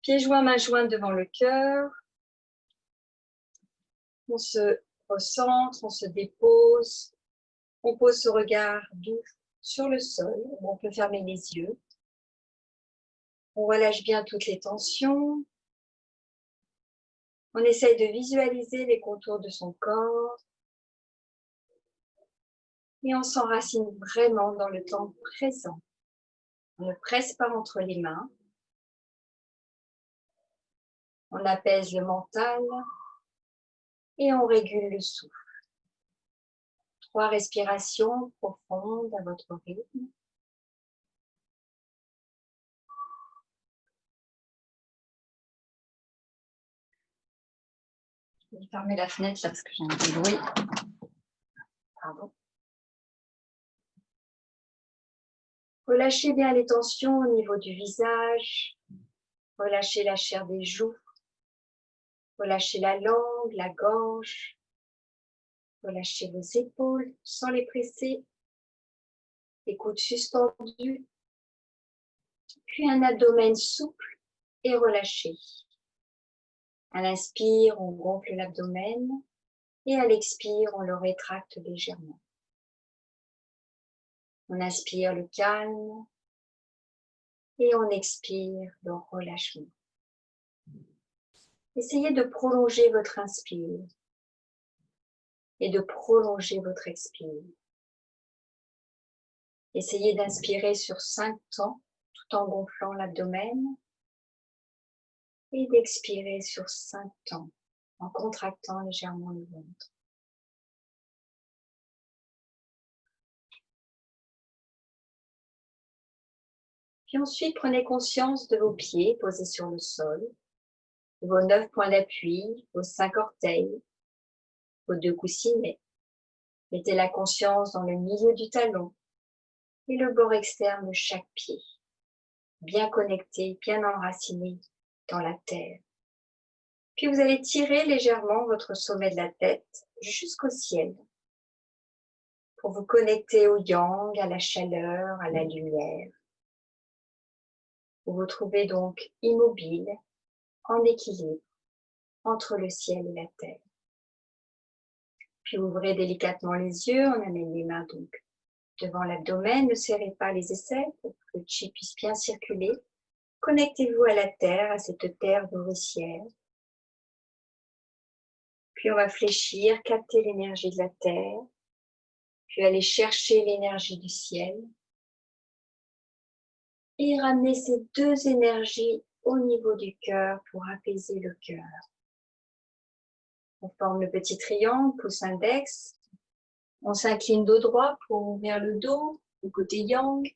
Pieds joints, mains jointes devant le cœur. On se recentre, on se dépose. On pose ce regard doux sur le sol. On peut fermer les yeux. On relâche bien toutes les tensions. On essaye de visualiser les contours de son corps. Et on s'enracine vraiment dans le temps présent. On ne presse pas entre les mains. On apaise le mental et on régule le souffle. 3 respirations profondes à votre rythme. Je vais fermer la fenêtre là parce que j'ai un petit bruit. Pardon. Relâchez bien les tensions au niveau du visage. Relâchez la chair des joues. Relâchez la langue, la gorge. Relâchez vos épaules sans les presser. Les coudes suspendus. Puis un abdomen souple et relâché. À l'inspire, on gonfle l'abdomen et à l'expire, on le rétracte légèrement. On inspire le calme et on expire le relâchement. Essayez de prolonger votre inspire et de prolonger votre expire. Essayez d'inspirer sur 5 temps tout en gonflant l'abdomen et d'expirer sur 5 temps en contractant légèrement le ventre. Puis ensuite, prenez conscience de vos pieds posés sur le sol, de vos 9 points d'appui, vos 5 orteils, vos 2 coussinets. Mettez la conscience dans le milieu du talon et le bord externe de chaque pied, bien connecté, bien enraciné dans la terre. Puis vous allez tirer légèrement votre sommet de la tête jusqu'au ciel pour vous connecter au yang, à la chaleur, à la lumière. Vous vous trouvez donc immobile, en équilibre entre le ciel et la terre. Puis ouvrez délicatement les yeux, on amène les mains donc devant l'abdomen, ne serrez pas les aisselles pour que le chi puisse bien circuler. Connectez-vous à la terre, à cette terre nourricière. Puis on va fléchir, capter l'énergie de la terre, puis aller chercher l'énergie du ciel et ramener ces 2 énergies au niveau du cœur pour apaiser le cœur. On forme le petit triangle, pouce index. On s'incline dos droit vers le dos, le côté yang.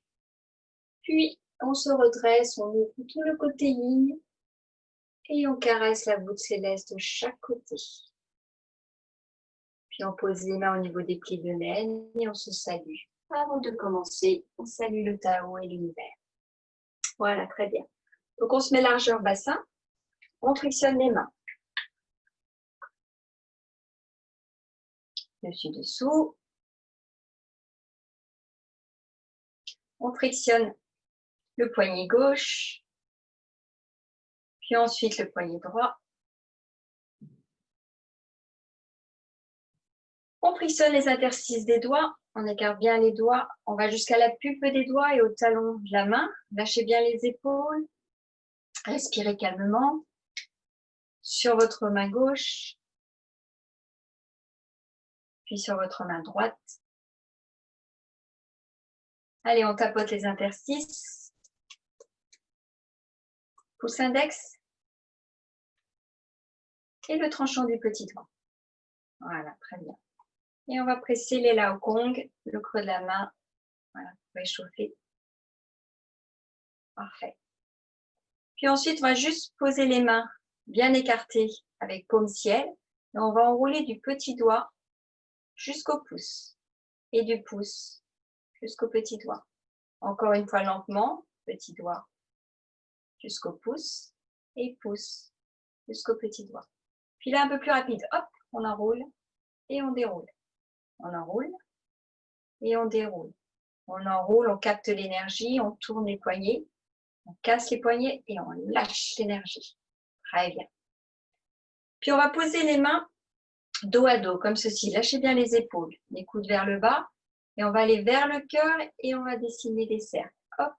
Puis, on se redresse, on ouvre tout le côté yin et on caresse la voûte céleste de chaque côté. Puis, on pose les mains au niveau des plis de l'aine et on se salue. Avant de commencer, on salue le Tao et l'univers. Voilà, très bien. Donc, on se met largeur bassin. On frictionne les mains. Dessus-dessous. On frictionne le poignet gauche, puis ensuite le poignet droit. On frictionne les interstices des doigts, on écarte bien les doigts, on va jusqu'à la pulpe des doigts et au talon de la main. Lâchez bien les épaules, respirez calmement sur votre main gauche, puis sur votre main droite. Allez, on tapote les interstices. Pouce index et le tranchant du petit doigt. Voilà, très bien. Et on va presser les Laokong, le creux de la main. Voilà, pour réchauffer. Parfait. Puis ensuite, on va juste poser les mains bien écartées avec paume ciel. Et on va enrouler du petit doigt jusqu'au pouce. Et du pouce jusqu'au petit doigt. Encore une fois lentement, petit doigt jusqu'au pouce et pouce jusqu'au petit doigt. Puis là, un peu plus rapide, hop, on enroule et on déroule. On enroule et on déroule. On enroule, on capte l'énergie, on tourne les poignets On casse les poignets et on lâche l'énergie. Très bien. Puis on va poser les mains dos à dos, comme ceci. Lâchez bien les épaules, les coudes vers le bas. Et on va aller vers le cœur et on va dessiner des cercles. Hop,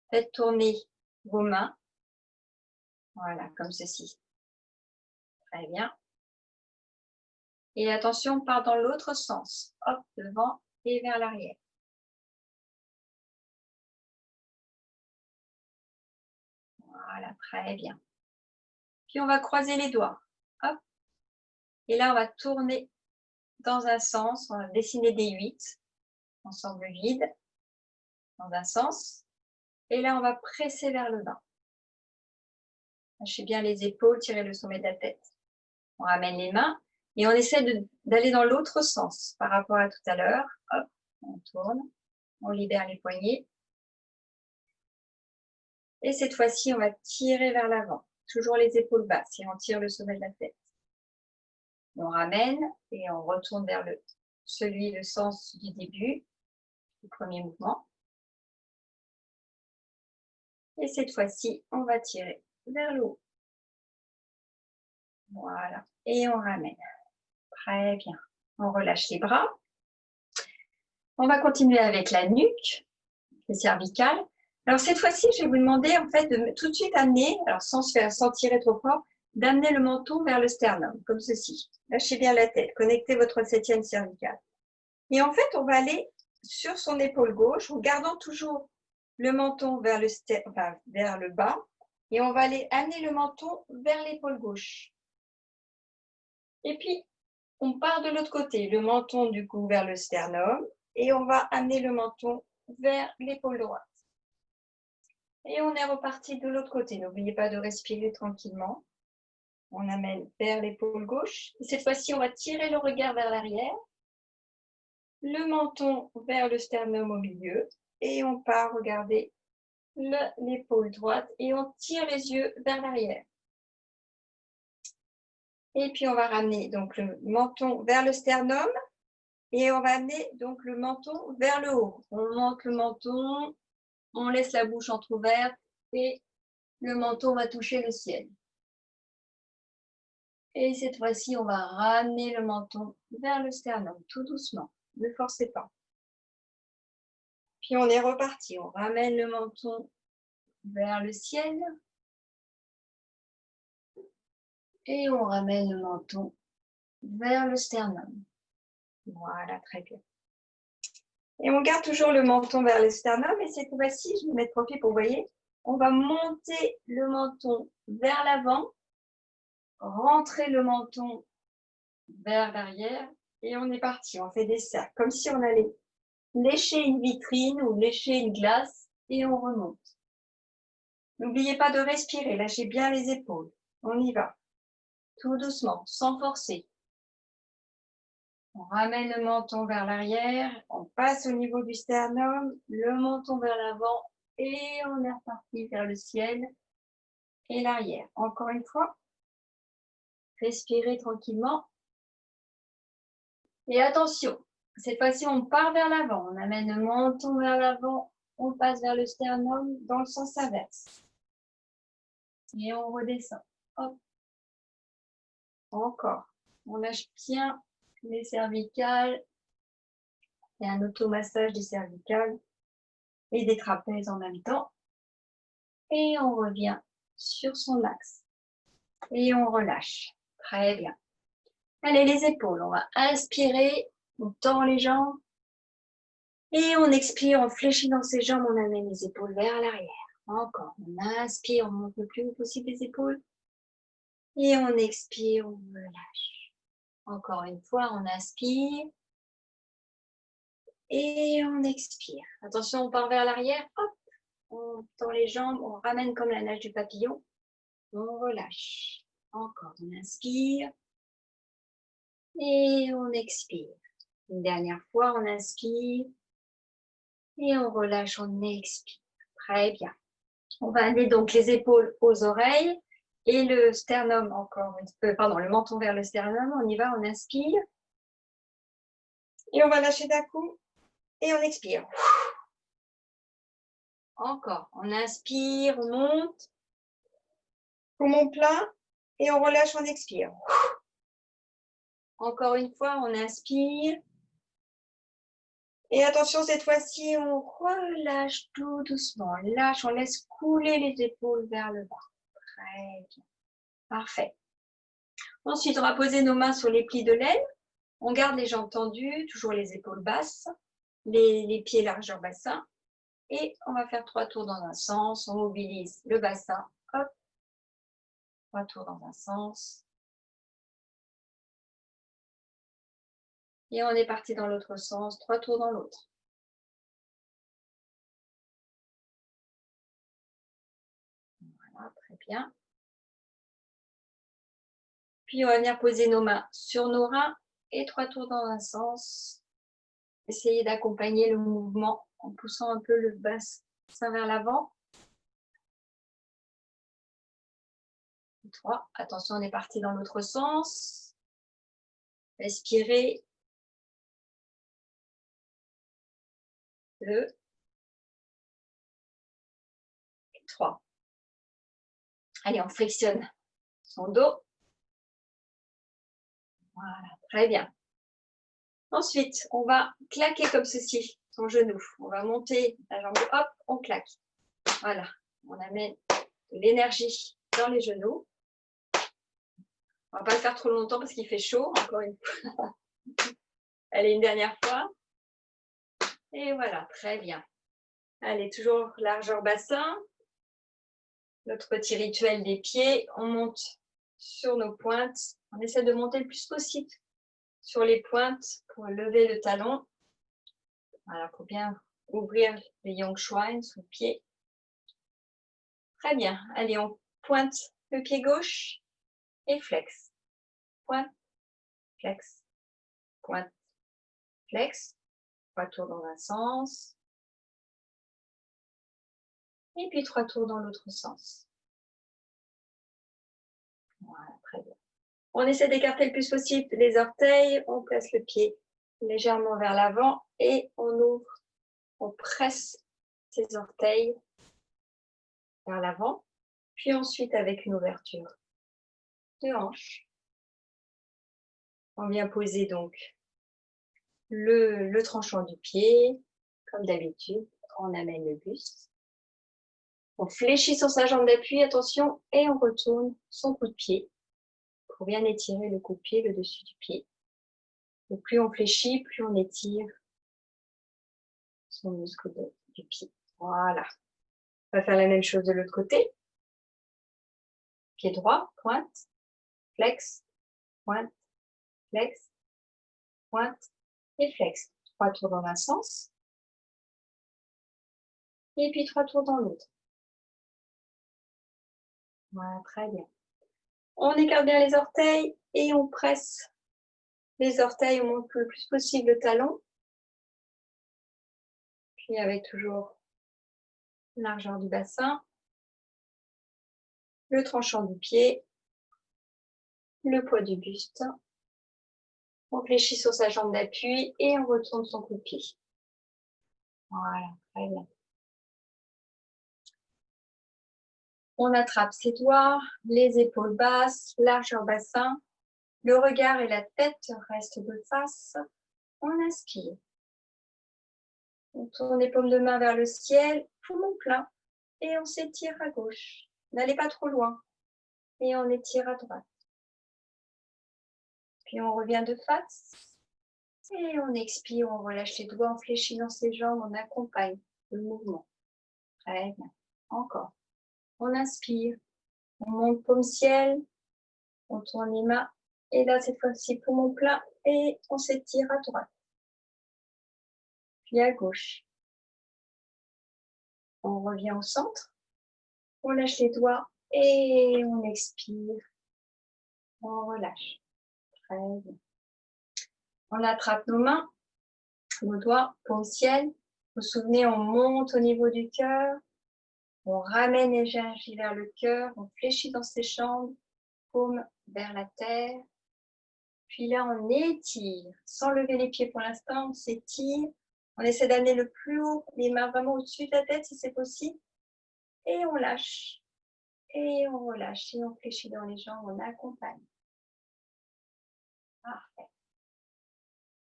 faites tourner vos mains. Voilà, comme ceci. Très bien. Et attention, on part dans l'autre sens. Hop, devant et vers l'arrière. Voilà, très bien. Puis on va croiser les doigts. Hop. Et là, on va tourner dans un sens. On va dessiner des 8. Ensemble vide. Dans un sens. Et là, on va presser vers le bas. Lâchez bien les épaules, tirez le sommet de la tête. On ramène les mains et on essaie d'aller dans l'autre sens par rapport à tout à l'heure. Hop, on tourne, on libère les poignets. Et cette fois-ci, on va tirer vers l'avant. Toujours les épaules basses et on tire le sommet de la tête. On ramène et on retourne vers le sens du début, du premier mouvement. Et cette fois-ci, on va tirer vers le haut. Voilà. Et on ramène. Très bien. On relâche les bras. On va continuer avec la nuque, les cervicales. Alors cette fois-ci, je vais vous demander en fait de tout de suite amener, alors sans tirer trop fort, d'amener le menton vers le sternum, comme ceci. Lâchez bien la tête, connectez votre 7e cervicale. Et en fait, on va aller sur son épaule gauche, en gardant toujours le menton vers le bas, et on va aller amener le menton vers l'épaule gauche. Et puis, on part de l'autre côté, le menton du coup vers le sternum, et on va amener le menton vers l'épaule droite. Et on est reparti de l'autre côté. N'oubliez pas de respirer tranquillement. On amène vers l'épaule gauche. Et cette fois-ci, on va tirer le regard vers l'arrière. Le menton vers le sternum au milieu. Et on part regarder l'épaule droite. Et on tire les yeux vers l'arrière. Et puis, on va ramener donc le menton vers le sternum. Et on va amener donc le menton vers le haut. On monte le menton. On laisse la bouche entrouverte. Et le menton va toucher le ciel. Et cette fois-ci, on va ramener le menton vers le sternum, tout doucement. Ne forcez pas. Puis on est reparti. On ramène le menton vers le ciel. Et on ramène le menton vers le sternum. Voilà, très bien. Et on garde toujours le menton vers le sternum. Et cette fois-ci, je vais mettre profil pour vous voyez. On va monter le menton vers l'avant. Rentrer le menton vers l'arrière. Et on est parti. On fait des cercles. Comme si on allait lécher une vitrine ou lécher une glace et on remonte. N'oubliez pas de respirer, lâchez bien les épaules. On y va. Tout doucement, sans forcer. On ramène le menton vers l'arrière, on passe au niveau du sternum, le menton vers l'avant et on est reparti vers le ciel et l'arrière. Encore une fois, respirez tranquillement. Et attention, cette fois-ci on part vers l'avant, on amène le menton vers l'avant, on passe vers le sternum dans le sens inverse. Et on redescend. Hop. Encore. On lâche bien les cervicales. Et un automassage des cervicales et des trapèzes en même temps. Et on revient sur son axe. Et on relâche. Très bien. Allez, les épaules. On va inspirer. On tend les jambes. Et on expire. On fléchit dans ses jambes. On amène les épaules vers l'arrière. Encore. On inspire. On monte le plus haut possible les épaules. Et on expire. On relâche. Encore une fois, on inspire. Et on expire. Attention, on part vers l'arrière. Hop. On tend les jambes. On ramène comme la nage du papillon. On relâche. Encore, on inspire. Et on expire. Une dernière fois, on inspire. Et on relâche, on expire. Très bien. On va amener donc les épaules aux oreilles. Et le sternum encore, le menton vers le sternum. On y va, on inspire. Et on va lâcher d'un coup. Et on expire. Encore. On inspire, on monte. Poumon plein. Et on relâche, on expire. Encore une fois, on inspire. Et attention, cette fois-ci, on relâche tout doucement. On lâche, on laisse couler les épaules vers le bas. Très bien. Parfait. Ensuite, on va poser nos mains sur les plis de l'aile. On garde les jambes tendues, toujours les épaules basses, les pieds largeur bassin. Et on va faire 3 tours dans un sens. On mobilise le bassin. Hop. 3 tours dans un sens. Et on est parti dans l'autre sens. 3 tours dans l'autre. Voilà, très bien. Puis on va venir poser nos mains sur nos reins et 3 tours dans un sens. Essayez d'accompagner le mouvement en poussant un peu le bassin vers l'avant. 3. Attention, on est parti dans l'autre sens. Respirez. 2. 3. Allez, on flexionne son dos. Voilà, très bien. Ensuite, on va claquer comme ceci, son genou. On va monter la jambe, hop, on claque. Voilà, on amène de l'énergie dans les genoux. On ne va pas le faire trop longtemps parce qu'il fait chaud, encore une fois. Allez, une dernière fois. Et voilà, très bien. Allez, toujours largeur bassin. Notre petit rituel des pieds. On monte sur nos pointes. On essaie de monter le plus possible sur les pointes pour lever le talon. Voilà, pour bien ouvrir les Yongchuan sous le pied. Très bien. Allez, on pointe le pied gauche et flex. Pointe, flex, pointe, flex. 3 tours dans un sens. Et puis 3 tours dans l'autre sens. Voilà, très bien. On essaie d'écarter le plus possible les orteils. On place le pied légèrement vers l'avant et on ouvre, on presse ses orteils vers l'avant. Puis ensuite, avec une ouverture de hanche, on vient poser donc le tranchant du pied. Comme d'habitude, on amène le buste. On fléchit sur sa jambe d'appui, attention, et on retourne son coup de pied pour bien étirer le coup de pied, le dessus du pied. Et plus on fléchit, plus on étire son muscle du pied. Voilà. On va faire la même chose de l'autre côté. Pied droit, pointe, flex, pointe, flex, pointe et flex. 3 tours dans un sens. Et puis 3 tours dans l'autre. Voilà, très bien. On écarte bien les orteils et on presse les orteils, on monte le plus possible le talon. Puis avec toujours largeur du bassin, le tranchant du pied, le poids du buste. On fléchit sur sa jambe d'appui et on retourne son coup de pied. Voilà, très bien. On attrape ses doigts, les épaules basses, largeur bassin. Le regard et la tête restent de face. On inspire. On tourne les paumes de main vers le ciel, poumon plein. Et on s'étire à gauche. N'allez pas trop loin. Et on étire à droite. Puis on revient de face. Et on expire, on relâche les doigts, on fléchit dans ses jambes, on accompagne le mouvement. Très bien. Encore. On inspire. On monte paume ciel. On tourne les mains. Et là, cette fois-ci, poumon plein. Et on s'étire à droite. Puis à gauche. On revient au centre. On lâche les doigts. Et on expire. On relâche. Très bien. On attrape nos mains, nos doigts, paume ciel. Vous vous souvenez, on monte au niveau du cœur. On ramène l'énergie vers le cœur. On fléchit dans ses jambes. Paume vers la terre. Puis là, on étire. Sans lever les pieds pour l'instant, on s'étire. On essaie d'amener le plus haut, les mains vraiment au-dessus de la tête si c'est possible. Et on lâche. Et on relâche. Et on fléchit dans les jambes, on accompagne. Parfait.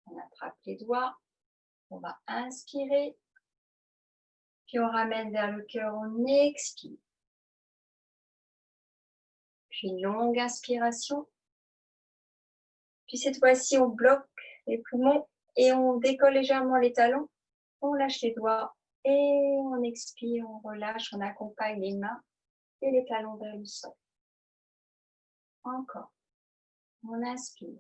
On attrape les doigts. On va inspirer. Puis on ramène vers le cœur, on expire. Puis longue inspiration. Puis cette fois-ci, on bloque les poumons et on décolle légèrement les talons. On lâche les doigts et on expire, on relâche, on accompagne les mains et les talons vers le sol. Encore. On inspire.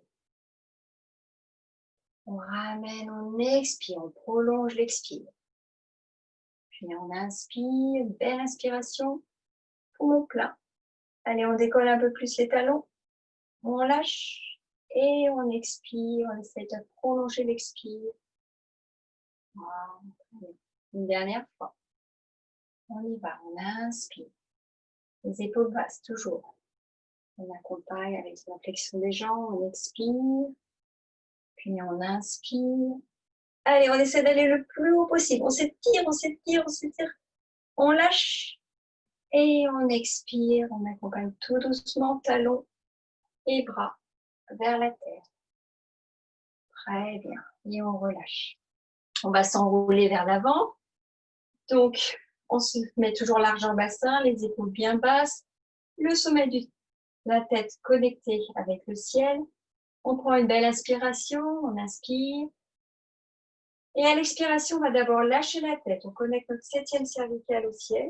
On ramène, on expire, on prolonge l'expire. Puis on inspire, belle inspiration, poumon plein. Allez, on décolle un peu plus les talons. On lâche et on expire, on essaie de prolonger l'expire. Voilà. Une dernière fois. On y va, on inspire. Les épaules basses, toujours. On accompagne avec la flexion des jambes, on expire. Puis on inspire. Allez, on essaie d'aller le plus haut possible. On s'étire, on s'étire, on s'étire. On lâche et on expire. On accompagne tout doucement, talons et bras vers la terre. Très bien. Et on relâche. On va s'enrouler vers l'avant. Donc, on se met toujours large en bassin, les épaules bien basses, le sommet de la tête connecté avec le ciel. On prend une belle inspiration, on inspire. Et à l'expiration, on va d'abord lâcher la tête. On connecte notre 7e cervicale au ciel.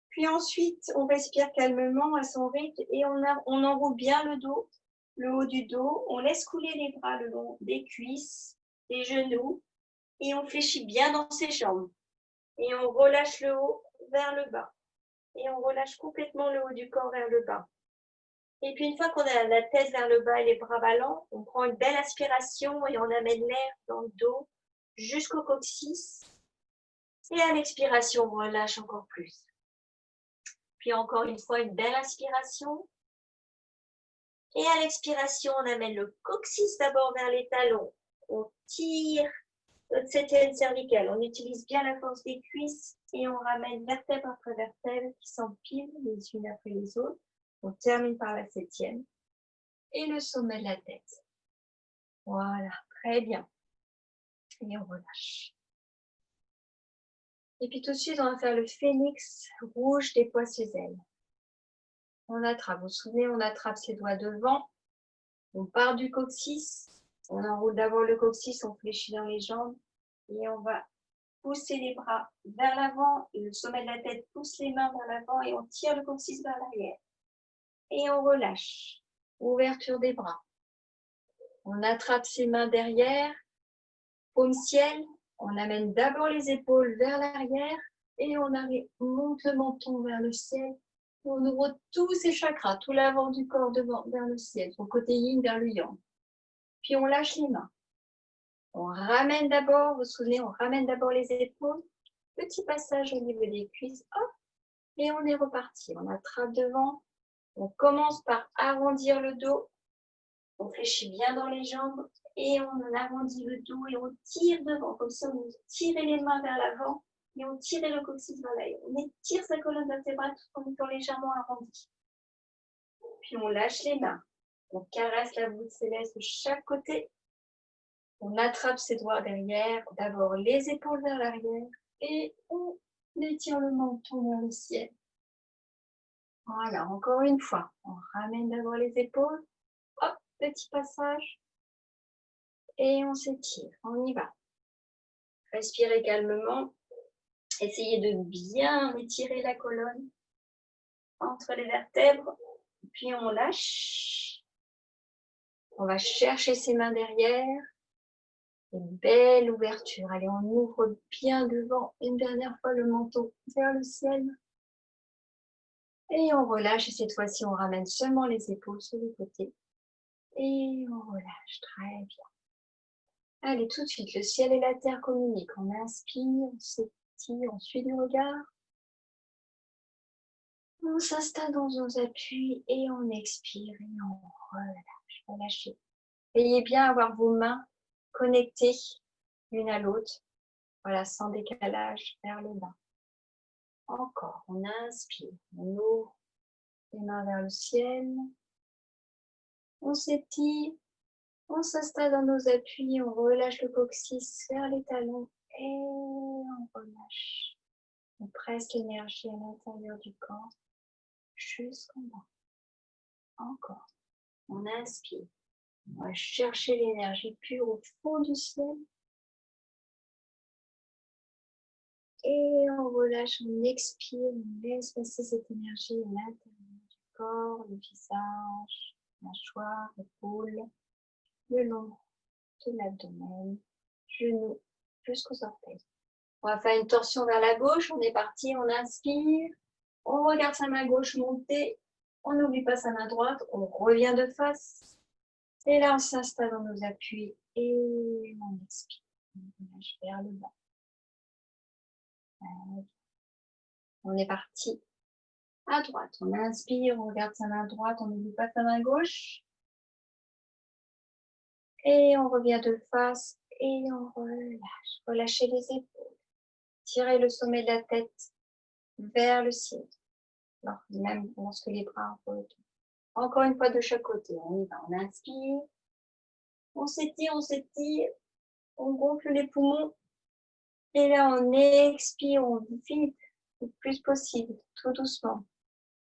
Puis ensuite, on respire calmement à son rythme et on enroule bien le dos, le haut du dos. On laisse couler les bras le long des cuisses, des genoux et on fléchit bien dans ses jambes. Et on relâche le haut vers le bas. Et on relâche complètement le haut du corps vers le bas. Et puis une fois qu'on a la tête vers le bas et les bras ballants, on prend une belle inspiration et on amène l'air dans le dos jusqu'au coccyx. Et à l'expiration, on relâche encore plus. Puis encore une fois, une belle inspiration. Et à l'expiration, on amène le coccyx d'abord vers les talons. On tire notre 7e cervicale. On utilise bien la force des cuisses et on ramène vertèbre après vertèbre qui s'empilent les unes après les autres. On termine par la 7e et le sommet de la tête. Voilà, très bien. Et on relâche. Et puis tout de suite, on va faire le phénix rouge déploie ses ailes. On attrape, vous vous souvenez, on attrape ses doigts devant. On part du coccyx. On enroule d'abord le coccyx, on fléchit dans les jambes. Et on va pousser les bras vers l'avant. Et le sommet de la tête pousse les mains vers l'avant et on tire le coccyx vers l'arrière. Et on relâche. Ouverture des bras. On attrape ses mains derrière. Paume ciel. On amène d'abord les épaules vers l'arrière. Et on monte le menton vers le ciel. On ouvre tous ses chakras, tout l'avant du corps devant, vers le ciel. Son côté yin vers le yang. Puis on lâche les mains. On ramène d'abord, vous vous souvenez, on ramène d'abord les épaules. Petit passage au niveau des cuisses. Hop. Et on est reparti. On attrape devant. On commence par arrondir le dos. On fléchit bien dans les jambes et on arrondit le dos et on tire devant. Comme ça, on tire les mains vers l'avant et on tire le coccyx vers l'arrière. On étire sa colonne vertébrale tout en étant légèrement arrondi. Puis on lâche les mains. On caresse la voûte céleste de chaque côté. On attrape ses doigts derrière. D'abord les épaules vers l'arrière et on étire le menton vers le ciel. Voilà, encore une fois. On ramène d'abord les épaules. Hop, petit passage. Et on s'étire. On y va. Respirez calmement. Essayez de bien étirer la colonne entre les vertèbres. Puis on lâche. On va chercher ses mains derrière. Une belle ouverture. Allez, on ouvre bien devant. Une dernière fois le menton vers le ciel. Et on relâche. Et cette fois-ci, on ramène seulement les épaules sur les côtés. Et on relâche. Très bien. Allez, tout de suite, le ciel et la terre communiquent. On inspire, on s'étire, on suit du regard. On s'installe dans nos appuis et on expire et on relâche. Relâchez. Veillez bien à avoir vos mains connectées l'une à l'autre. Voilà, sans décalage, vers le bas. Encore, on inspire, on ouvre les mains vers le ciel. On s'étire, on s'installe dans nos appuis, on relâche le coccyx vers les talons et on relâche. On presse l'énergie à l'intérieur du corps jusqu'en bas. Encore, on inspire. On va chercher l'énergie pure au fond du ciel. Et on relâche, on expire, on laisse passer cette énergie à l'intérieur du corps, le visage, la mâchoire, l'épaule, le long de l'abdomen, genoux, jusqu'aux orteils. On va faire une torsion vers la gauche, on est parti, on inspire, on regarde sa main gauche monter, on n'oublie pas sa main droite, on revient de face. Et là, on s'installe dans nos appuis et on expire, on relâche vers le bas. On est parti à droite. On inspire, on regarde sa main droite, on n'oublie pas sa main gauche. Et on revient de face et on relâche. Relâchez les épaules. Tirez le sommet de la tête vers le ciel. Alors, même lorsque les bras retournent. Encore une fois de chaque côté. On y va. On inspire. On s'étire, on gonfle les poumons. Et là, on expire, on vide le plus possible, tout doucement.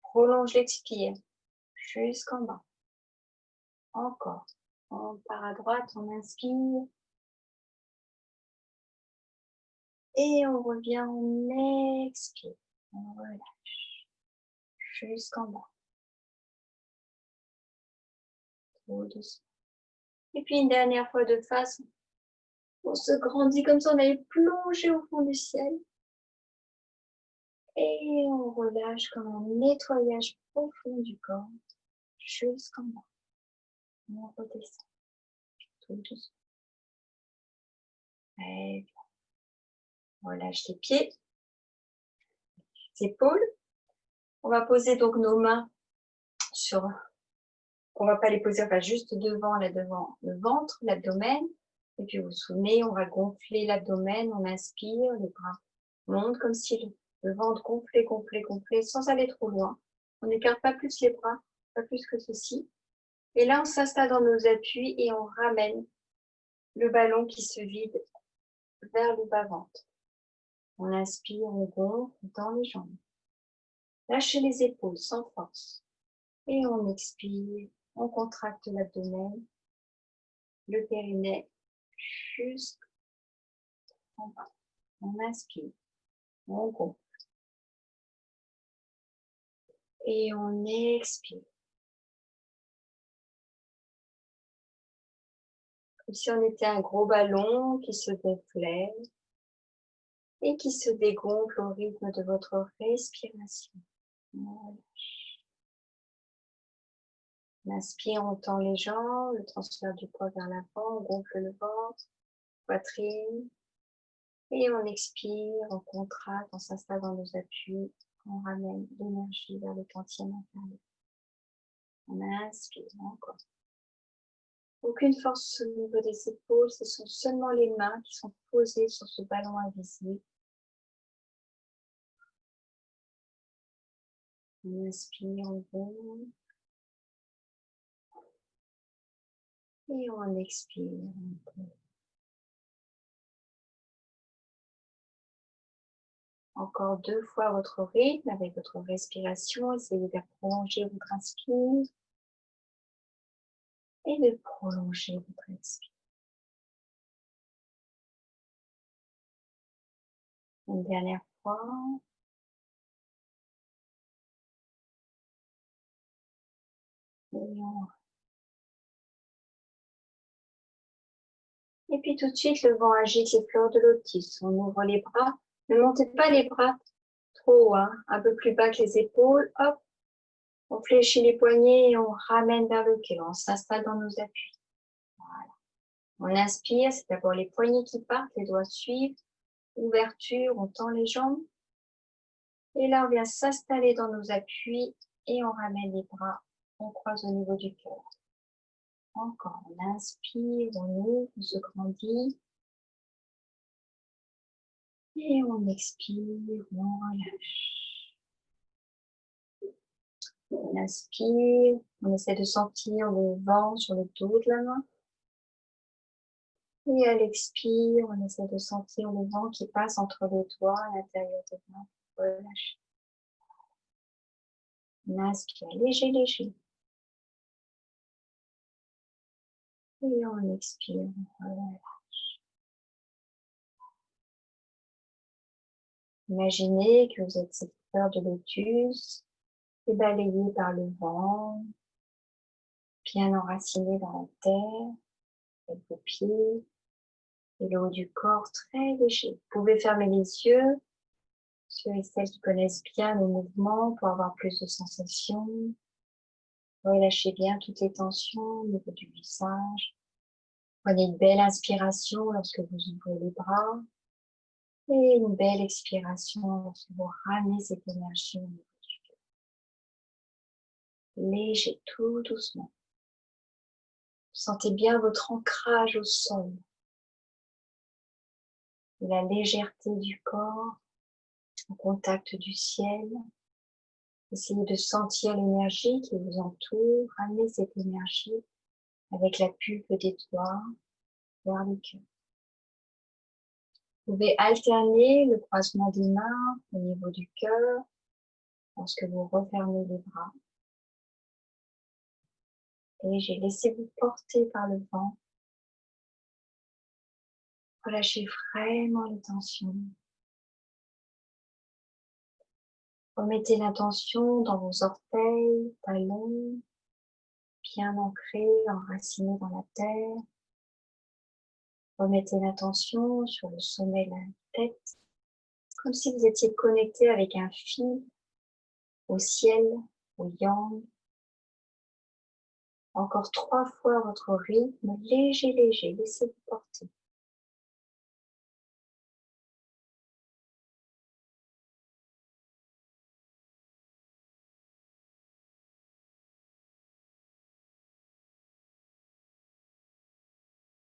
Prolonge l'expire jusqu'en bas. Encore. On part à droite, on inspire. Et on revient, on expire. On relâche. Jusqu'en bas. Tout doucement. Et puis une dernière fois de face. On se grandit comme ça, on allait plonger au fond du ciel. Et on relâche comme un nettoyage profond du corps. Jusqu'en bas. On redescend. Tout doucement. Et bien. On relâche les pieds, les épaules. On va poser donc nos mains sur... On ne va pas les poser, enfin juste devant, là devant le ventre, l'abdomen. Et puis vous vous souvenez, on va gonfler l'abdomen, on inspire, les bras montent comme si le ventre gonflait, sans aller trop loin. On n'écarte pas plus les bras, pas plus que ceci. Et là, on s'installe dans nos appuis et on ramène le ballon qui se vide vers le bas-ventre. On inspire, on gonfle dans les jambes. Lâchez les épaules sans force. Et on expire, on contracte l'abdomen, le périnée jusqu'en bas. On inspire, on gonfle. Et on expire. Comme si on était un gros ballon qui se gonflait et qui se dégonfle au rythme de votre respiration. On inspire, on tend les jambes, le transfert du poids vers l'avant, on gonfle le ventre, poitrine. Et on expire, on contracte, on s'installe dans nos appuis, on ramène l'énergie vers le quantième inférieur. On inspire encore. Aucune force au niveau des épaules, ce sont seulement les mains qui sont posées sur ce ballon invisible. On inspire, on gonfle. Et on expire, on gonfle. Encore 2 fois votre rythme avec votre respiration. Essayez de prolonger votre inspire et de prolonger votre expire. Une dernière fois. Et puis tout de suite, le vent agite les fleurs de lotus. On ouvre les bras. Ne montez pas les bras trop haut, hein. Un peu plus bas que les épaules. Hop. On fléchit les poignets et on ramène vers le cœur. On s'installe dans nos appuis. Voilà. On inspire, c'est d'abord les poignets qui partent, les doigts suivent. Ouverture, on tend les jambes. Et là, on vient s'installer dans nos appuis et on ramène les bras. On croise au niveau du cœur. Encore, on inspire, on ouvre, on se grandit. Et on expire, on relâche. On inspire, on essaie de sentir le vent sur le dos de la main. Et à l'expire, on essaie de sentir le vent qui passe entre les doigts à l'intérieur des mains. Relâche. On inspire léger, léger. Et on expire, on relâche. Imaginez que vous êtes cette fleur de lotus et balayée par le vent, bien enracinée dans la terre, avec vos pieds et le haut du corps très léger. Vous pouvez fermer les yeux, ceux et celles qui connaissent bien le mouvement pour avoir plus de sensations. Relâchez bien toutes les tensions au niveau du visage. Prenez une belle inspiration lorsque vous ouvrez les bras et une belle expiration lorsque vous ramenez cette énergie au niveau du cœur. Léger, tout doucement. Sentez bien votre ancrage au sol et la légèreté du corps au contact du ciel. Essayez de sentir l'énergie qui vous entoure. Ramenez cette énergie avec la pulpe des doigts vers le cœur. Vous pouvez alterner le croisement des mains au niveau du cœur lorsque vous refermez les bras. Et j'ai laissé vous porter par le vent. Relâchez vraiment les tensions. Remettez l'intention dans vos orteils, talons, bien ancrés, enracinés dans la terre. Remettez l'attention sur le sommet de la tête, comme si vous étiez connecté avec un fil au ciel, au yang. Encore 3 fois votre rythme, léger, léger, laissez-vous porter.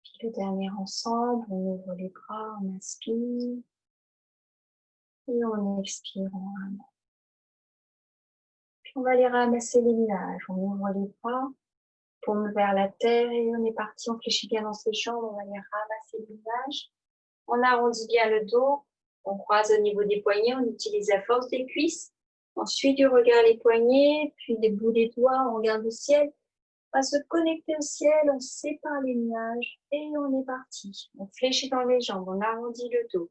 Puis le dernier ensemble, on ouvre les bras, on inspire et on expire en ramenant. Puis on va aller ramasser les nuages, on ouvre les bras, paume vers la terre et on est parti, on fléchit bien dans ses jambes, on va aller ramasser les nuages. On arrondit bien le dos, on croise au niveau des poignets, on utilise la force des cuisses. On suit du regard les poignets, puis des bouts des doigts, on regarde le ciel. On va se connecter au ciel, on sépare les nuages et on est parti. On fléchit dans les jambes, on arrondit le dos.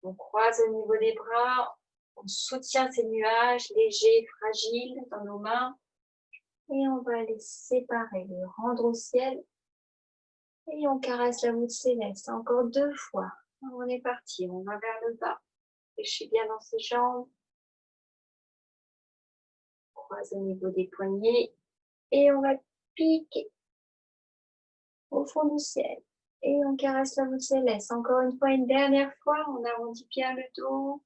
On croise au niveau des bras, on soutient ces nuages légers, fragiles dans nos mains et on va les séparer, les rendre au ciel et on caresse la voûte céleste encore 2 fois. On est parti, on va vers le bas. Fléchis bien dans ses jambes. Croise au niveau des poignets et on va piquer au fond du ciel. Et on caresse la voûte céleste. Encore une fois, une dernière fois, on arrondit bien le dos.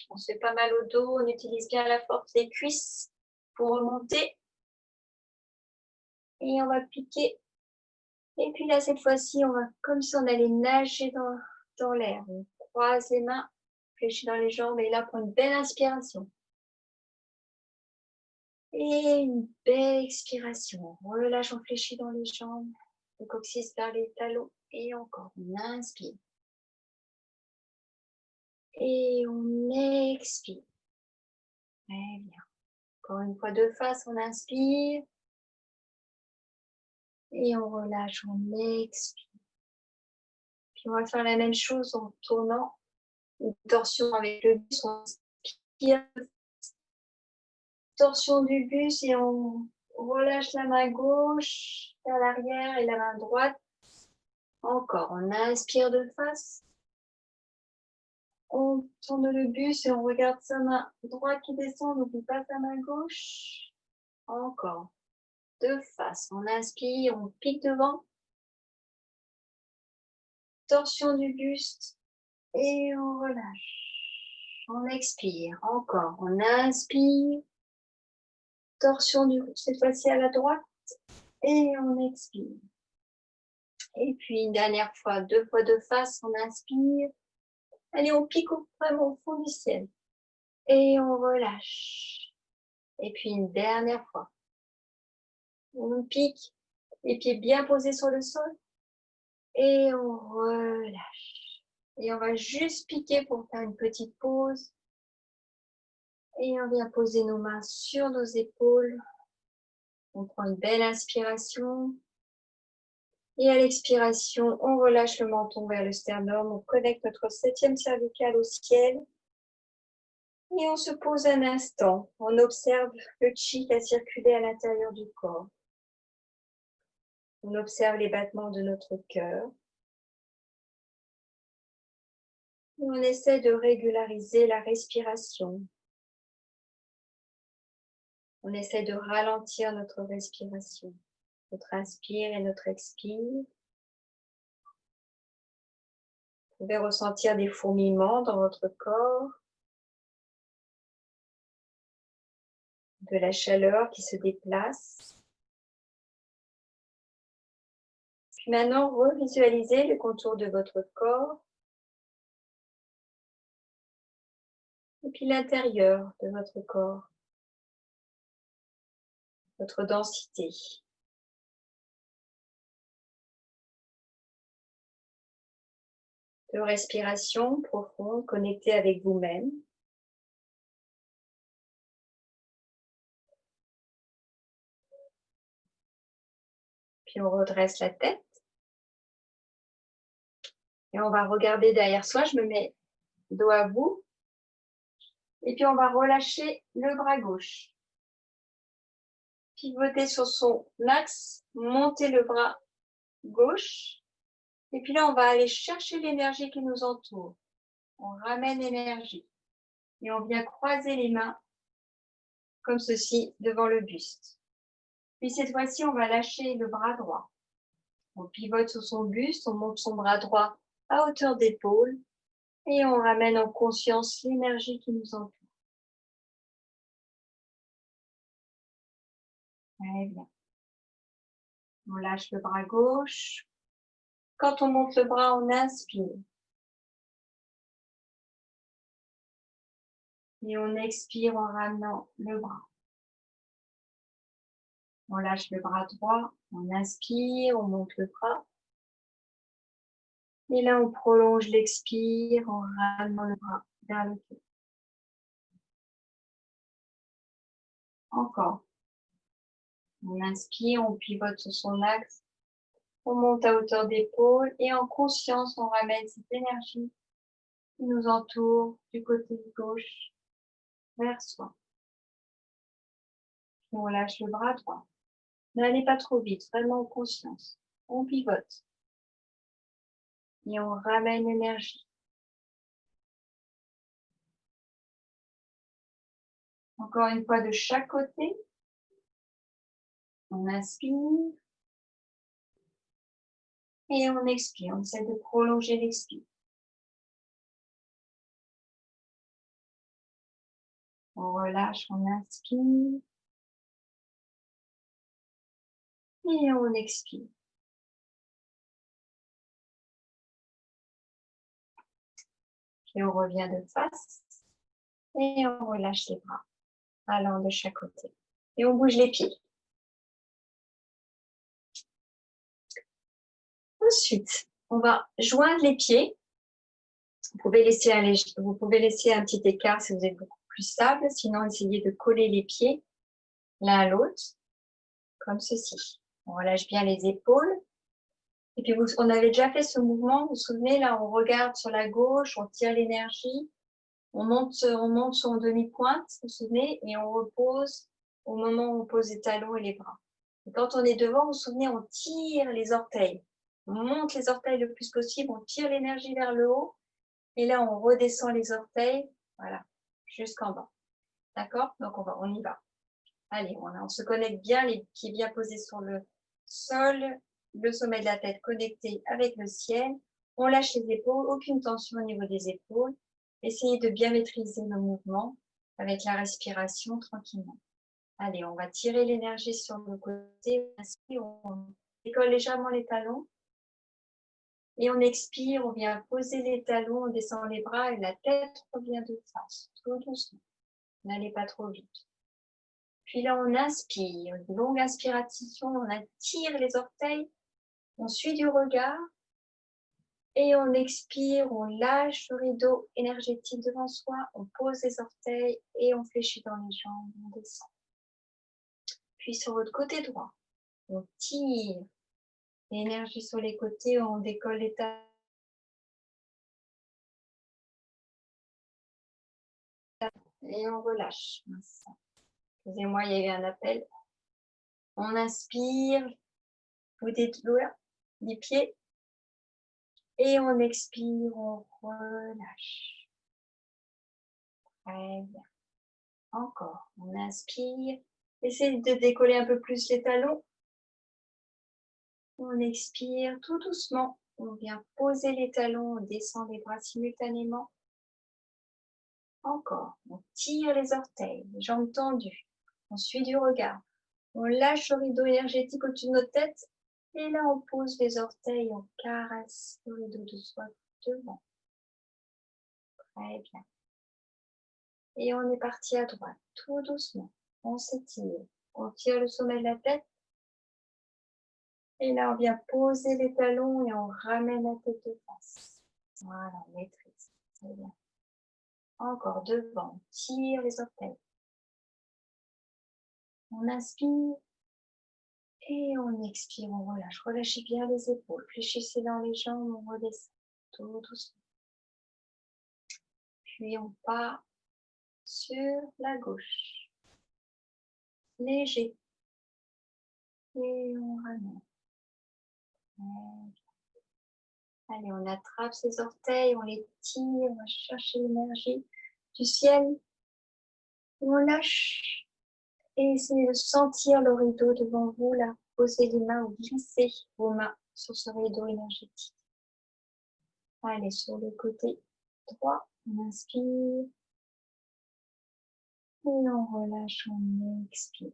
On se fait pas mal au dos, on utilise bien la force des cuisses pour remonter. Et on va piquer. Et puis là, cette fois-ci, on va comme si on allait nager dans l'air. On croise les mains, fléchit dans les jambes et là, pour une belle inspiration. Et une belle expiration. On relâche, on fléchit dans les jambes. Le coccyx vers les talons. Et encore, on inspire. Et on expire. Très bien. Encore une fois, 2 faces, on inspire. Et on relâche, on expire. Puis on va faire la même chose en tournant une torsion avec le bus. On inspire. Torsion du bus et on relâche la main gauche vers l'arrière et la main droite. Encore, on inspire de face. On tourne le bus et on regarde sa main droite qui descend, on n'oublie pas sa main gauche. Encore. De face. On inspire, on pique devant. Torsion du buste. Et on relâche. On expire. Encore. On inspire. Torsion du buste, cette fois-ci à la droite. Et on expire. Et puis une dernière fois, 2 fois de face, on inspire. Allez, on pique vraiment au fond du ciel. Et on relâche. Et puis une dernière fois. On pique, les pieds bien posés sur le sol. Et on relâche. Et on va juste piquer pour faire une petite pause. Et on vient poser nos mains sur nos épaules. On prend une belle inspiration. Et à l'expiration, on relâche le menton vers le sternum. On connecte notre 7e cervicale au ciel. Et on se pose un instant. On observe le chi qui a circulé à l'intérieur du corps. On observe les battements de notre cœur. Et on essaie de régulariser la respiration. On essaie de ralentir notre respiration. Notre inspire et notre expire. Vous pouvez ressentir des fourmillements dans votre corps. De la chaleur qui se déplace. Puis maintenant, revisualisez le contour de votre corps. Et puis l'intérieur de votre corps. Votre densité. De respiration profonde, connectée avec vous-même. Puis on redresse la tête. Et on va regarder derrière soi. Je me mets dos à vous. Et puis on va relâcher le bras gauche. Pivoter sur son axe, monter le bras gauche. Et puis là, on va aller chercher l'énergie qui nous entoure. On ramène l'énergie. Et on vient croiser les mains comme ceci devant le buste. Puis cette fois-ci, on va lâcher le bras droit. On pivote sur son buste, on monte son bras droit à hauteur d'épaule et on ramène en conscience l'énergie qui nous entoure. Très bien. On lâche le bras gauche. Quand on monte le bras, on inspire. Et on expire en ramenant le bras. On lâche le bras droit, on inspire, on monte le bras. Et là, on prolonge l'expire en ramenant le bras vers le cœur. Encore. On inspire, on pivote sur son axe. On monte à hauteur d'épaule et en conscience, on ramène cette énergie qui nous entoure du côté gauche vers soi. Et on lâche le bras droit. N'allez pas trop vite, vraiment en conscience. On pivote. Et on ramène l'énergie. Encore une fois de chaque côté. On inspire. Et on expire. On essaie de prolonger l'expire. On relâche, on inspire. Et on expire. Et on revient de face. Et on relâche les bras, allant de chaque côté. Et on bouge les pieds. Ensuite, on va joindre les pieds. Vous pouvez laisser un petit écart si vous êtes beaucoup plus stable. Sinon, essayez de coller les pieds l'un à l'autre, comme ceci. On relâche bien les épaules. Et puis, on avait déjà fait ce mouvement. Vous vous souvenez, là, on regarde sur la gauche, on tire l'énergie. On monte sur demi-pointe, vous vous souvenez, et on repose au moment où on pose les talons et les bras. Et quand on est devant, vous vous souvenez, on tire les orteils. On monte les orteils le plus possible, on tire l'énergie vers le haut, et là, on redescend les orteils, voilà, jusqu'en bas. D'accord? Donc, on y va. Allez, on se connecte bien, les pieds bien posés sur le sol, le sommet de la tête connecté avec le ciel. On lâche les épaules, aucune tension au niveau des épaules. Essayez de bien maîtriser nos mouvements avec la respiration tranquillement. Allez, on va tirer l'énergie sur le côté. On décolle légèrement les talons. Et on expire, on vient poser les talons, on descend les bras et la tête revient de face, tout doucement. N'allez pas trop vite. Puis là, on inspire, une longue inspiration, on attire les orteils, on suit du regard. Et on expire, on lâche le rideau énergétique devant soi, on pose les orteils et on fléchit dans les jambes, on descend. Puis sur votre côté droit, on tire l'énergie sur les côtés, on décolle les talons. Et on relâche. Excusez-moi, il y a eu un appel. On inspire, vous détendez les pieds. Et on expire, on relâche. Très bien. Encore, on inspire. Essayez de décoller un peu plus les talons. On expire tout doucement. On vient poser les talons, on descend les bras simultanément. Encore, on tire les orteils, les jambes tendues. On suit du regard. On lâche le rideau énergétique au-dessus de notre tête. Et là, on pose les orteils, on caresse le rideau de soi devant. Très bien. Et on est parti à droite, tout doucement. On s'étire. On tire le sommet de la tête. Et là, on vient poser les talons et on ramène la tête de face. Voilà, on maîtrise. Très bien. Encore devant, on tire les orteils. On inspire. Et on expire, on relâche. Relâchez bien les épaules. Fléchissez dans les jambes, on redescend. Tout doucement. Puis on part sur la gauche. Léger. Et on ramène. Allez, on attrape ses orteils, on les tire, on va chercher l'énergie du ciel. On lâche. Et essayez de sentir le rideau devant vous, là. Posez les mains ou glissez vos mains sur ce rideau énergétique. Allez, sur le côté droit, on inspire. Et on relâche, on expire.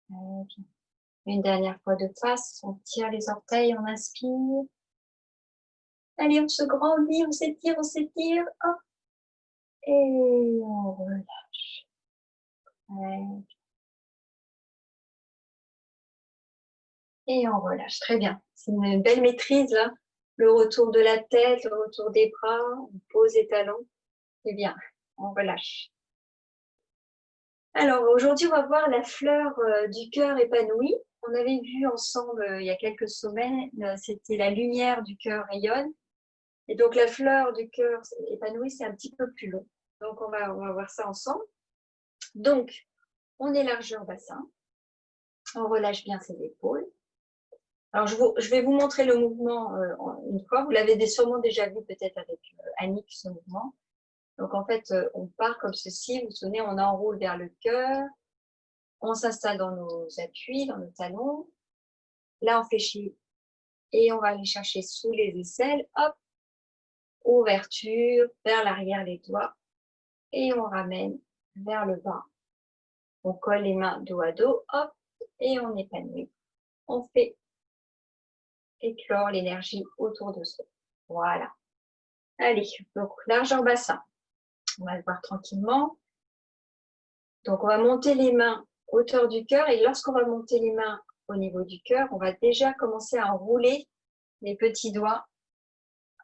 Très bien. Une dernière fois de face, on tire les orteils, on inspire. Allez, on se grandit, on s'étire, hop. Et on relâche. Et on relâche, très bien. C'est une belle maîtrise là. Le retour de la tête, le retour des bras, on pose les talons. C'est bien, on relâche. Alors aujourd'hui, on va voir la fleur du cœur épanoui. On avait vu ensemble il y a quelques semaines, c'était la lumière du cœur rayonne. Et donc la fleur du cœur épanoui, c'est un petit peu plus long. Donc on va voir ça ensemble. Donc, on élargit le bassin. On relâche bien ses épaules. Alors, je vais vous montrer le mouvement une fois. Vous l'avez sûrement déjà vu peut-être avec Annick, ce mouvement. Donc, en fait, on part comme ceci. Vous vous souvenez, on enroule vers le cœur. On s'installe dans nos appuis, dans nos talons. Là, on fléchit et on va aller chercher sous les aisselles. Hop, ouverture, vers l'arrière les doigts. Et on ramène vers le bas. On colle les mains dos à dos. Hop, et on épanouit. On fait éclore l'énergie autour de soi. Voilà. Allez, donc largeur bassin. On va le voir tranquillement. Donc, on va monter les mains hauteur du cœur. Et lorsqu'on va monter les mains au niveau du cœur, on va déjà commencer à enrouler les petits doigts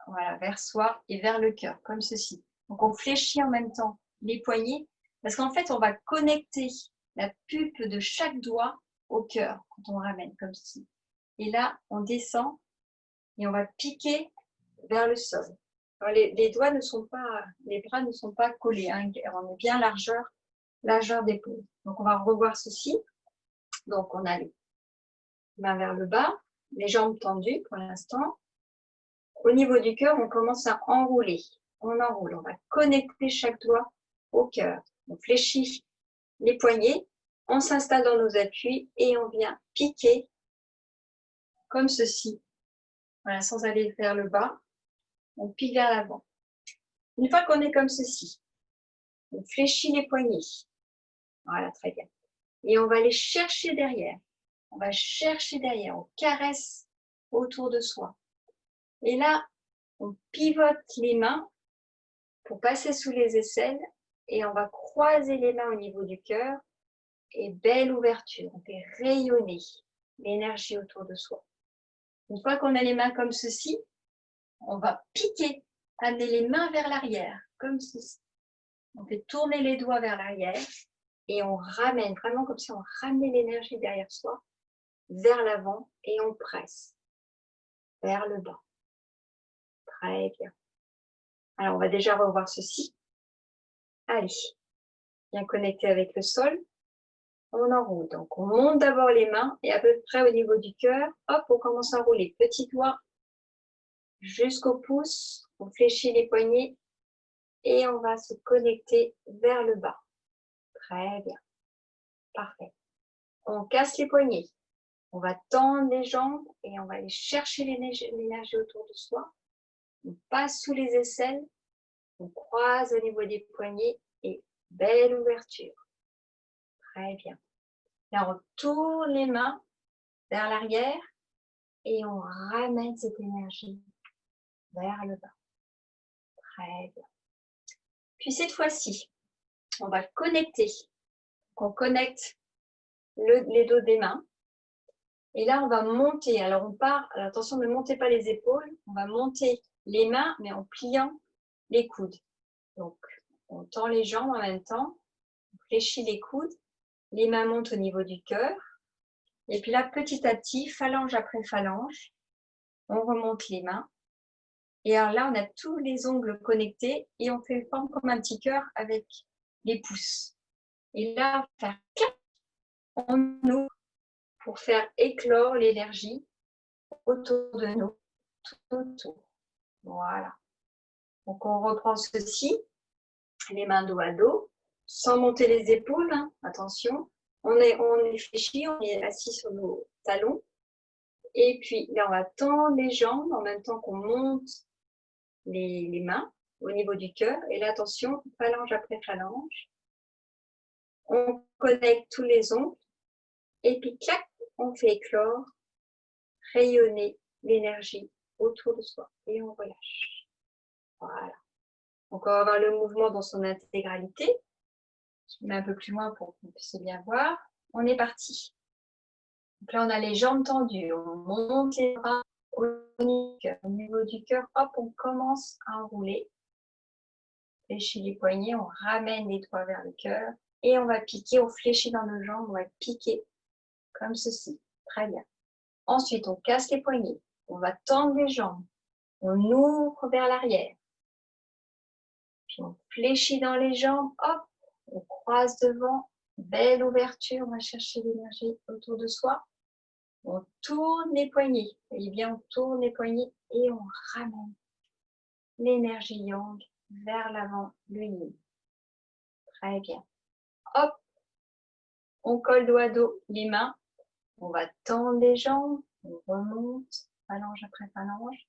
voilà, vers soi et vers le cœur, comme ceci. Donc, on fléchit en même temps les poignets. Parce qu'en fait, on va connecter la pulpe de chaque doigt au cœur quand on ramène comme ceci. Et là, on descend et on va piquer vers le sol. Alors, les doigts ne sont pas, les bras ne sont pas collés, hein, on est bien largeur d'épaule. Donc on va revoir ceci. Donc on a les mains vers le bas, les jambes tendues pour l'instant. Au niveau du cœur, on commence à enrouler. On enroule, on va connecter chaque doigt au cœur. On fléchit les poignets, on s'installe dans nos appuis et on vient piquer comme ceci. Voilà, sans aller vers le bas. On pique vers l'avant. Une fois qu'on est comme ceci, on fléchit les poignets. Voilà, très bien. Et on va aller chercher derrière. On va chercher derrière. On caresse autour de soi. Et là, on pivote les mains pour passer sous les aisselles et on va croiser les mains au niveau du cœur et belle ouverture. On fait rayonner l'énergie autour de soi. Une fois qu'on a les mains comme ceci, on va piquer, amener les mains vers l'arrière, comme ceci. On fait tourner les doigts vers l'arrière et on ramène, vraiment comme si on ramenait l'énergie derrière soi, vers l'avant et on presse vers le bas. Très bien. Alors, on va déjà revoir ceci. Allez, bien connecté avec le sol. On enroule. Donc, on monte d'abord les mains et à peu près au niveau du cœur, hop, on commence à rouler. Petit doigt jusqu'au pouce. On fléchit les poignets et on va se connecter vers le bas. Très bien. Parfait. On casse les poignets. On va tendre les jambes et on va aller chercher l'énergie autour de soi. On passe sous les aisselles. On croise au niveau des poignets et belle ouverture. Très bien. Là, on tourne les mains vers l'arrière et on ramène cette énergie vers le bas. Très bien. Puis cette fois-ci, on va connecter. On connecte les dos des mains. Et là, on va monter. Alors, on part. Alors, attention, ne montez pas les épaules. On va monter les mains, mais en pliant les coudes. Donc, on tend les jambes en même temps. On fléchit les coudes. Les mains montent au niveau du cœur. Et puis là, petit à petit, phalange après phalange, on remonte les mains. Et alors là, on a tous les ongles connectés et on fait une forme comme un petit cœur avec les pouces. Et là, on va faire clac, on ouvre pour faire éclore l'énergie autour de nous, tout autour. Voilà. Donc, on reprend ceci, les mains dos à dos, sans monter les épaules, hein, attention. On est fléchi, on est assis sur nos talons. Et puis là, on va tendre les jambes en même temps qu'on monte les mains au niveau du cœur. Et là, attention, phalange après phalange. On connecte tous les ongles. Et puis, clac, on fait éclore, rayonner l'énergie autour de soi. Et on relâche. Voilà. Donc, on va voir le mouvement dans son intégralité. Je mets un peu plus loin pour que vous puissiez bien voir. On est parti. Donc là, on a les jambes tendues. On monte les bras au niveau du cœur. Hop, on commence à enrouler. Fléchit les poignets, on ramène les doigts vers le cœur. Et on va piquer, on fléchit dans nos jambes, on va piquer comme ceci. Très bien. Ensuite, on casse les poignets. On va tendre les jambes. On ouvre vers l'arrière. Puis on fléchit dans les jambes. Hop, on croise devant. Belle ouverture. On va chercher l'énergie autour de soi. On tourne les poignets. Vous voyez bien, on tourne les poignets et on ramène l'énergie yang vers l'avant, le yin. Très bien. Hop, on colle dos à dos les mains. On va tendre les jambes. On remonte, phalange après phalange.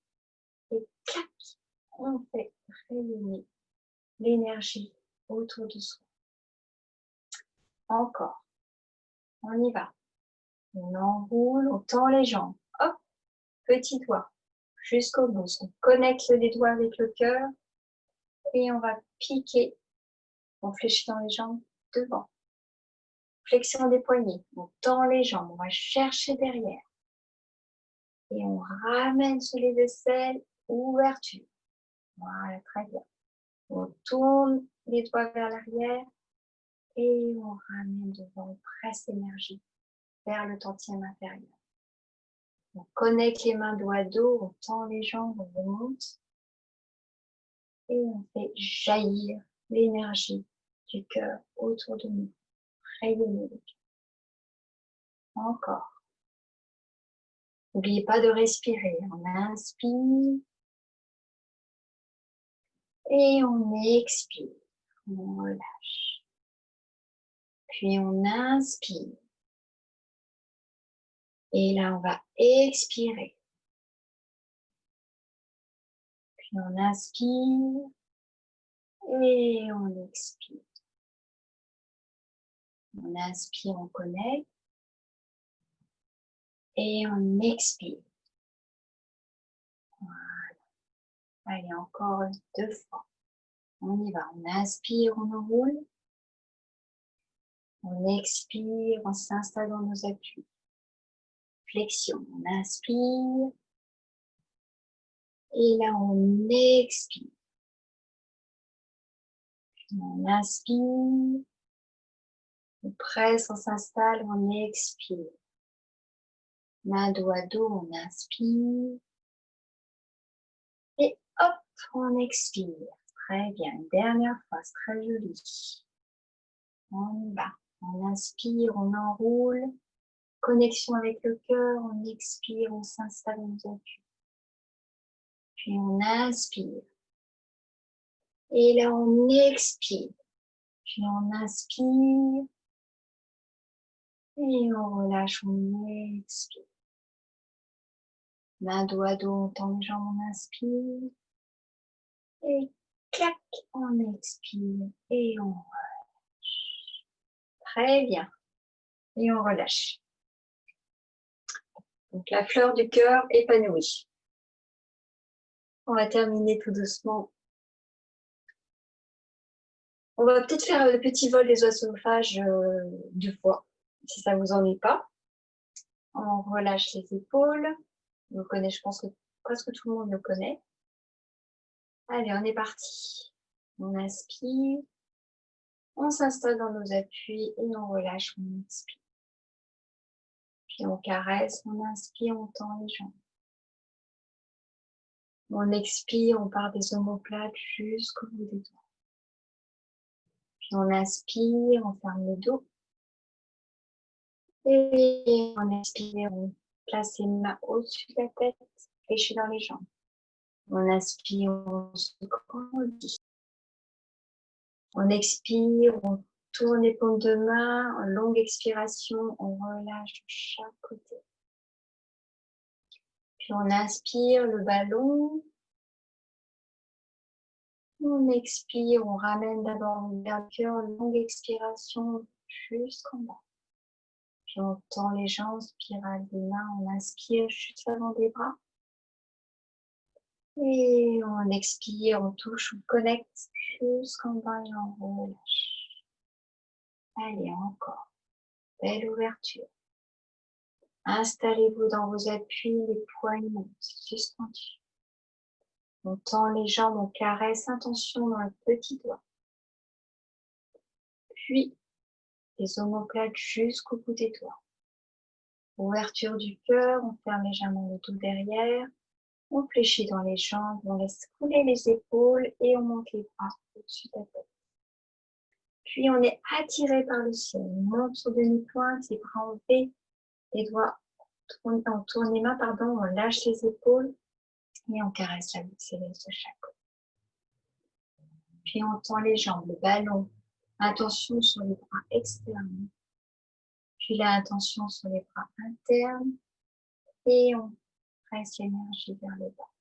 Et clac, on fait rayonner l'énergie autour de soi. Encore. On y va. On enroule, on tend les jambes. Hop, petit doigt jusqu'au bout. On connecte les doigts avec le cœur et on va piquer. On fléchit dans les jambes devant. Flexion des poignets. On tend les jambes. On va chercher derrière. Et on ramène sous les aisselles. Ouverture. Voilà, très bien. On tourne les doigts vers l'arrière et on ramène devant. On presse l'énergie vers le tantième inférieur. On connecte les mains dos à dos, on tend les jambes, on remonte et on fait jaillir l'énergie du cœur autour de nous. Rayonner le cœur. Encore. N'oubliez pas de respirer. On inspire et on expire. On relâche. Puis on inspire. Et là, on va expirer. Puis on inspire et on expire. On inspire, on connecte. Et on expire. Allez, encore 2 fois. On y va. On inspire, on enroule. On expire, on s'installe dans nos appuis. Flexion, on inspire. Et là, on expire. Puis on inspire. On presse, on s'installe, on expire. Main dos à dos, on inspire. Et hop, on expire. Très bien. Une dernière fois, c'est très joli. On y va. On inspire, on enroule. Connexion avec le cœur, on expire, on s'installe, on nous appuie. Puis on inspire. Et là, on expire. Puis on inspire. Et on relâche, on expire. Main dos à dos, on tend les jambes, on inspire. Et clac, on expire. Et on relâche. Très bien. Et on relâche. Donc la fleur du cœur épanouie. On va terminer tout doucement. On va peut-être faire le petit vol des oesophages 2 fois, si ça vous ennuie pas. On relâche les épaules. On le connaît, je pense que presque tout le monde le connaît. Allez, on est parti. On inspire. On s'installe dans nos appuis et on relâche, on expire. Puis on caresse, on inspire, on tend les jambes. On expire, on part des omoplates jusqu'au bout des doigts. Puis on inspire, on ferme le dos. Et on expire, on place les mains au-dessus de la tête, fléchis dans les jambes. On inspire, on se grandit. On expire, on tourne les paumes de main, en longue expiration, on relâche de chaque côté. Puis on inspire le ballon. On expire, on ramène d'abord vers le cœur, longue expiration jusqu'en bas. Puis on tend les jambes, spirale des mains, on inspire juste l'avant des bras. Et on expire, on touche, on connecte jusqu'en bas et on relâche. Allez, encore. Belle ouverture. Installez-vous dans vos appuis, les poignets suspendus. On tend les jambes, on caresse, intention dans le petit doigt. Puis, les omoplates jusqu'au bout des doigts. Ouverture du cœur, on ferme légèrement le dos derrière. On fléchit dans les jambes, on laisse couler les épaules et on monte les bras au-dessus de la tête. Puis on est attiré par le ciel. On monte sur demi-pointe, les bras en V, les doigts on tourne les mains, on lâche les épaules et on caresse la voûte céleste de chaque côté. Puis on tend les jambes, le ballon. Attention sur les bras externes. Puis là, attention sur les bras internes. Et on presse l'énergie vers le bas.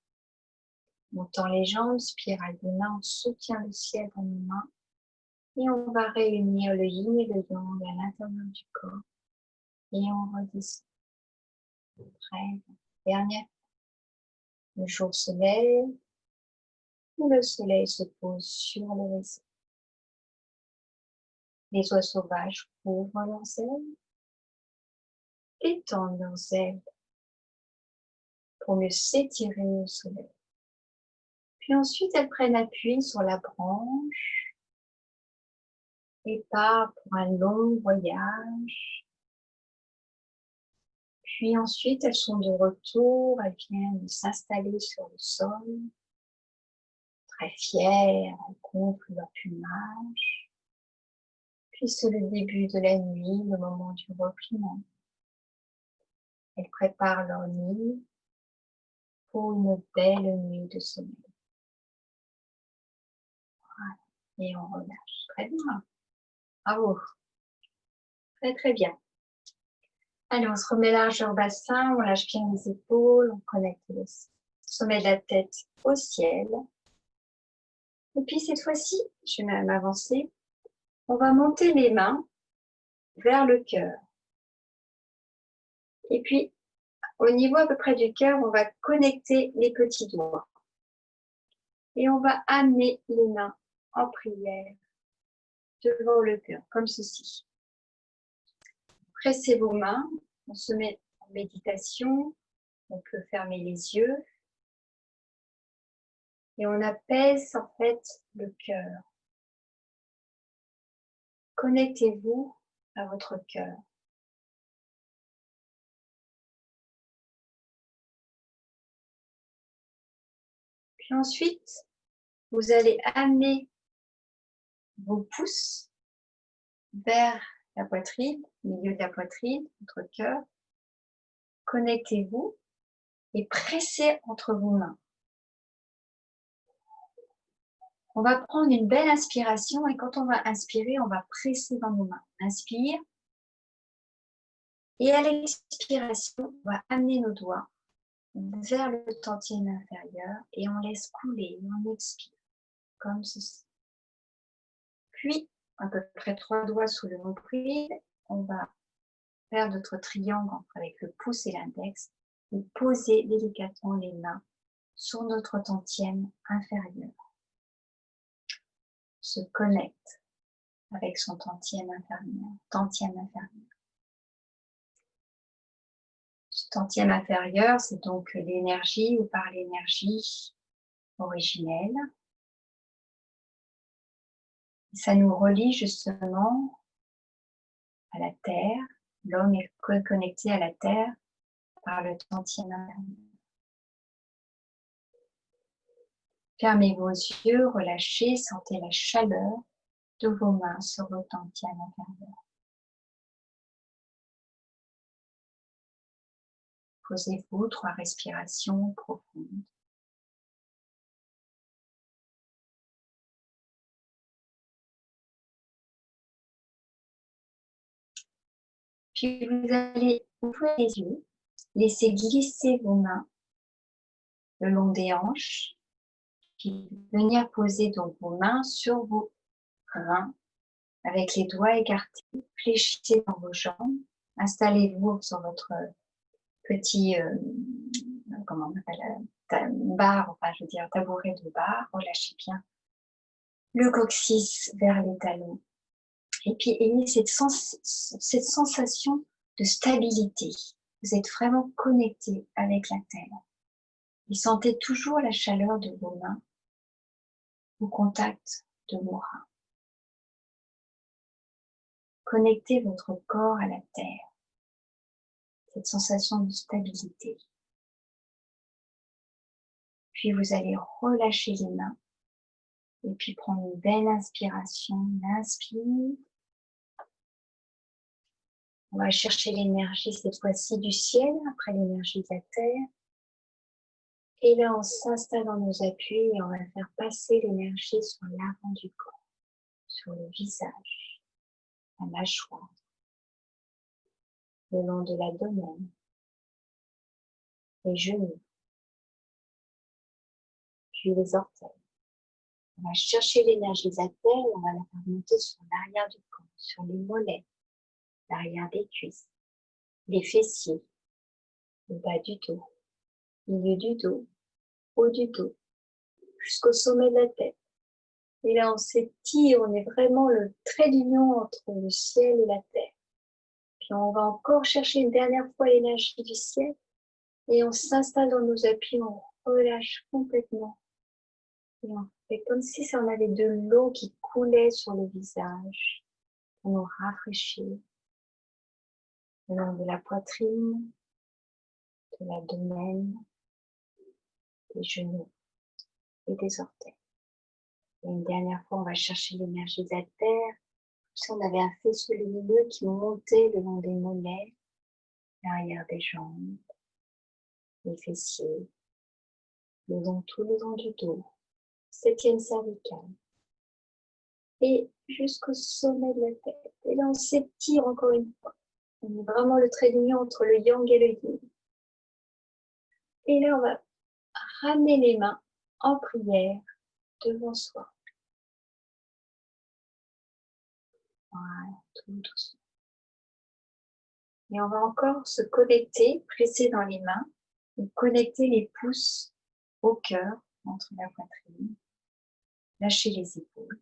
On tend les jambes, spirale des mains, on soutient le ciel dans nos mains. Et on va réunir le yin et le yang à l'intérieur du corps. Et on redescend. Très bien. Dernière. Le jour se lève. Le soleil se pose sur l'horizon. Les oies sauvages ouvrent leurs ailes. Étendent leurs ailes pour mieux s'étirer au soleil. Puis ensuite, elles prennent appui sur la branche et partent pour un long voyage. Puis ensuite, elles sont de retour, elles viennent s'installer sur le sol. Très fières, elles gonflent leur plumage. Puis c'est le début de la nuit, le moment du repliement. Elles préparent leur nid pour une belle nuit de sommeil. Voilà. Et on relâche. Très bien. Bravo. Très très bien. Allez, on se remet large au bassin, on lâche bien les épaules, on connecte le sommet de la tête au ciel. Et puis cette fois-ci, je vais m'avancer. On va monter les mains vers le cœur. Et puis, au niveau à peu près du cœur, on va connecter les petits doigts. Et on va amener les mains en prière devant le cœur, comme ceci. Pressez vos mains, on se met en méditation, on peut fermer les yeux et on apaise en fait le cœur. Connectez-vous à votre cœur. Puis ensuite, vous allez amener vos pouces vers la poitrine, milieu de la poitrine, votre cœur. Connectez-vous et pressez entre vos mains. On va prendre une belle inspiration et quand on va inspirer, on va presser dans nos mains. Inspire. Et à l'expiration, on va amener nos doigts vers le tantième inférieur et on laisse couler, on expire, comme ceci. Puis, à peu près 3 doigts sous le nombril, on va faire notre triangle avec le pouce et l'index et poser délicatement les mains sur notre tantième inférieur. Se connecte avec son tantième inférieur. Ce tantième inférieur, c'est donc l'énergie ou par l'énergie originelle. Et ça nous relie justement à la Terre. L'homme est connecté à la Terre par le tantième inférieur. Fermez vos yeux, relâchez, sentez la chaleur de vos mains sur votre tantième inférieur. Posez-vous 3 respirations profondes. Puis vous allez ouvrir les yeux, laisser glisser vos mains le long des hanches, puis venir poser donc vos mains sur vos reins avec les doigts écartés, fléchissez dans vos jambes, installez-vous sur votre petit, comment on appelle, barre, enfin je veux dire tabouret de barre, relâchez bien le coccyx vers les talons. Et puis ayez cette sensation de stabilité. Vous êtes vraiment connecté avec la terre. Et sentez toujours la chaleur de vos mains au contact de vos reins. Connectez votre corps à la terre. Cette sensation de stabilité. Puis vous allez relâcher les mains. Et puis prendre une belle inspiration. On inspire. On va chercher l'énergie cette fois-ci du ciel après l'énergie de la terre. Et là, on s'installe dans nos appuis et on va faire passer l'énergie sur l'avant du corps, sur le visage, la mâchoire, le long de l'abdomen, les genoux, puis les orteils. On va chercher l'énergie de la terre et on va la faire monter sur l'arrière du corps, sur les mollets, l'arrière des cuisses, les fessiers, le bas du dos, milieu du dos, haut du dos, jusqu'au sommet de la tête. Et là, on s'étire, on est vraiment le trait d'union entre le ciel et la terre. Puis on va encore chercher une dernière fois l'énergie du ciel et on s'installe dans nos appuis, on relâche complètement. Et on fait comme si on avait de l'eau qui coulait sur le visage. On nous rafraîchit le long de la poitrine, de l'abdomen, des genoux et des orteils. Et une dernière fois, on va chercher l'énergie de la terre. Si on avait un faisceau lumineux qui montait le long des mollets, l'arrière des jambes, les fessiers, tout le long du dos, 7e cervicale, et jusqu'au sommet de la tête. Et là, on s'étire encore une fois. On est vraiment le trait d'union entre le yang et le yin. Et là, on va ramener les mains en prière devant soi. Voilà, tout doucement. Et on va encore se connecter, presser dans les mains, et connecter les pouces au cœur entre la poitrine. Lâchez les épaules.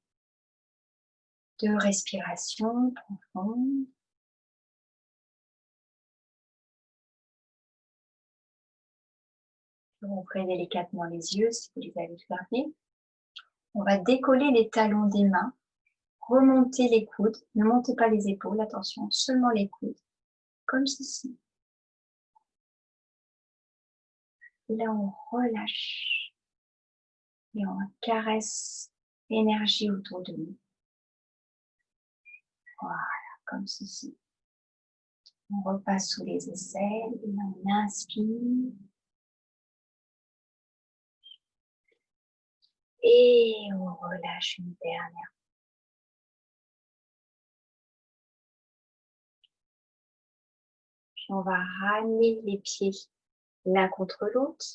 2 respirations profondes. Ouvrez délicatement les yeux si vous les avez fermés. On va décoller les talons des mains. Remontez les coudes. Ne montez pas les épaules, attention, seulement les coudes. Comme ceci. Et là, on relâche. Et on caresse l'énergie autour de nous. Voilà, comme ceci. On repasse sous les aisselles et on inspire. Et on relâche une dernière. Puis on va ramener les pieds l'un contre l'autre.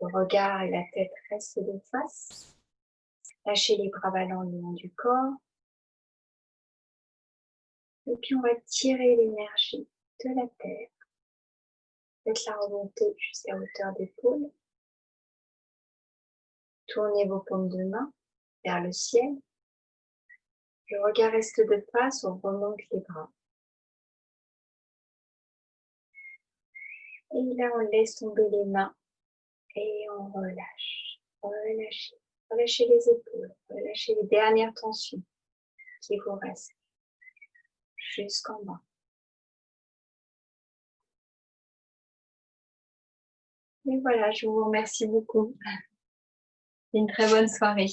Le regard et la tête restent de face. Lâchez les bras ballants le long du corps. Et puis on va tirer l'énergie de la terre. Faites-la remonter jusqu'à hauteur d'épaule. Tournez vos paumes de main vers le ciel. Le regard reste de face, on remonte les bras. Et là, on laisse tomber les mains et on relâche. Relâchez. Relâchez les épaules. Relâchez les dernières tensions qui vous restent jusqu'en bas. Et voilà, je vous remercie beaucoup. Une très bonne soirée.